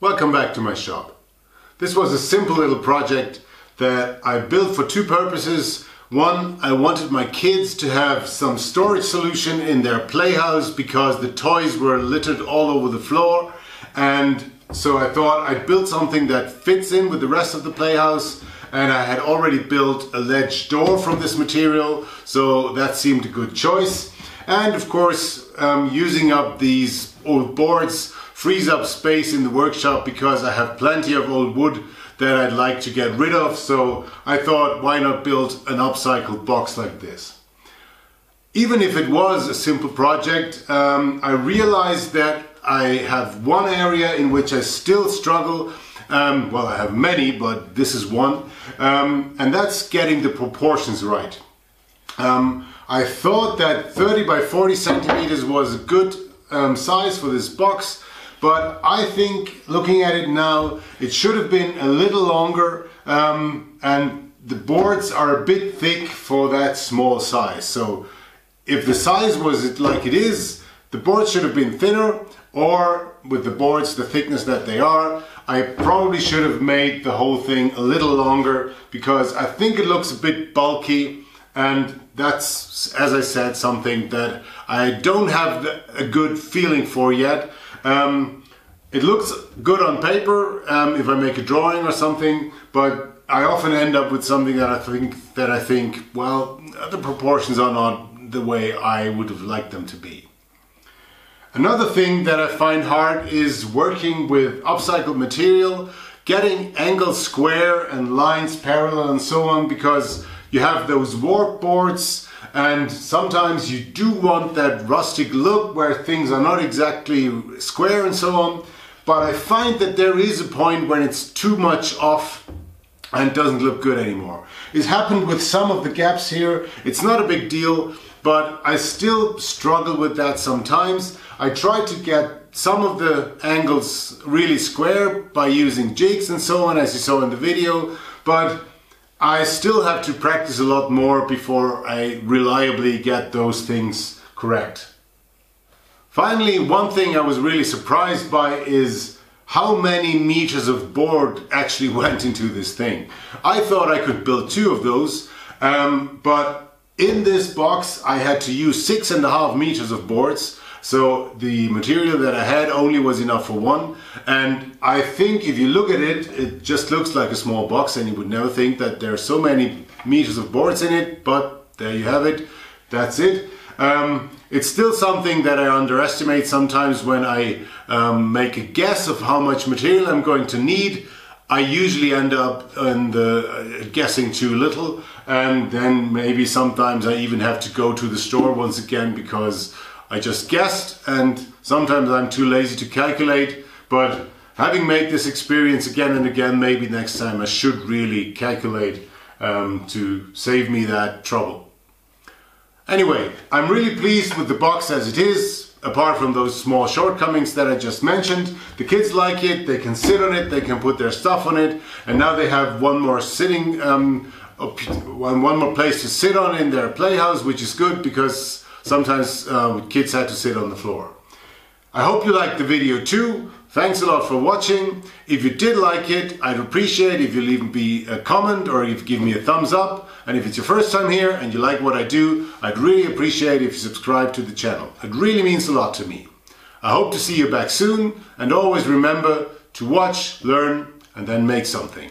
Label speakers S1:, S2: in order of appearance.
S1: Welcome back to my shop. This was a simple little project that I built for two purposes. One, I wanted my kids to have some storage solution in their playhouse because the toys were littered all over the floor, and so I thought I'd build something that fits in with the rest of the playhouse, and I had already built a ledge door from this material, so that seemed a good choice. And of course, using up these old boards frees up space in the workshop because I have plenty of old wood that I'd like to get rid of, so I thought, why not build an upcycled box like this? Even if it was a simple project, I realized that I have one area in which I still struggle. Well, I have many, but this is one, and that's getting the proportions right. I thought that 30 by 40 centimeters was a good size for this box, but I think, looking at it now, it should have been a little longer, and the boards are a bit thick for that small size. So if the size was like it is, the boards should have been thinner, or with the boards the thickness that they are, I probably should have made the whole thing a little longer because I think it looks a bit bulky, and that's, as I said, something that I don't have a good feeling for yet. It looks good on paper if I make a drawing or something, but I often end up with something that I think, well, the proportions are not the way I would have liked them to be. Another thing that I find hard is working with upcycled material, getting angles square and lines parallel and so on, because you have those warp boards, and sometimes you do want that rustic look where things are not exactly square and so on, but I find that there is a point when it's too much off and doesn't look good anymore. It's happened with some of the gaps here. It's not a big deal, but I still struggle with that sometimes. I try to get some of the angles really square by using jigs and so on, as you saw in the video, but I still have to practice a lot more before I reliably get those things correct. Finally, one thing I was really surprised by is how many meters of board actually went into this thing. I thought I could build two of those, but in this box I had to use 6.5 meters of boards. So the material that I had only was enough for one, and I think if you look at it, it just looks like a small box and you would never think that there are so many meters of boards in it, but there you have it, that's it. It's still something that I underestimate sometimes when I make a guess of how much material I'm going to need. I usually end up in guessing too little, and then maybe sometimes I even have to go to the store once again because I just guessed, and sometimes I'm too lazy to calculate. But having made this experience again and again, maybe next time I should really calculate to save me that trouble. Anyway, I'm really pleased with the box as it is, apart from those small shortcomings that I just mentioned. The kids like it, they can sit on it, they can put their stuff on it, and now they have one more sitting, one more place to sit on in their playhouse, which is good because sometimes kids had to sit on the floor. I hope you liked the video too. Thanks a lot for watching. If you did like it, I'd appreciate if you leave me a comment or if you give me a thumbs up. And if it's your first time here and you like what I do, I'd really appreciate if you subscribe to the channel. It really means a lot to me. I hope to see you back soon, and always remember to watch, learn, and then make something.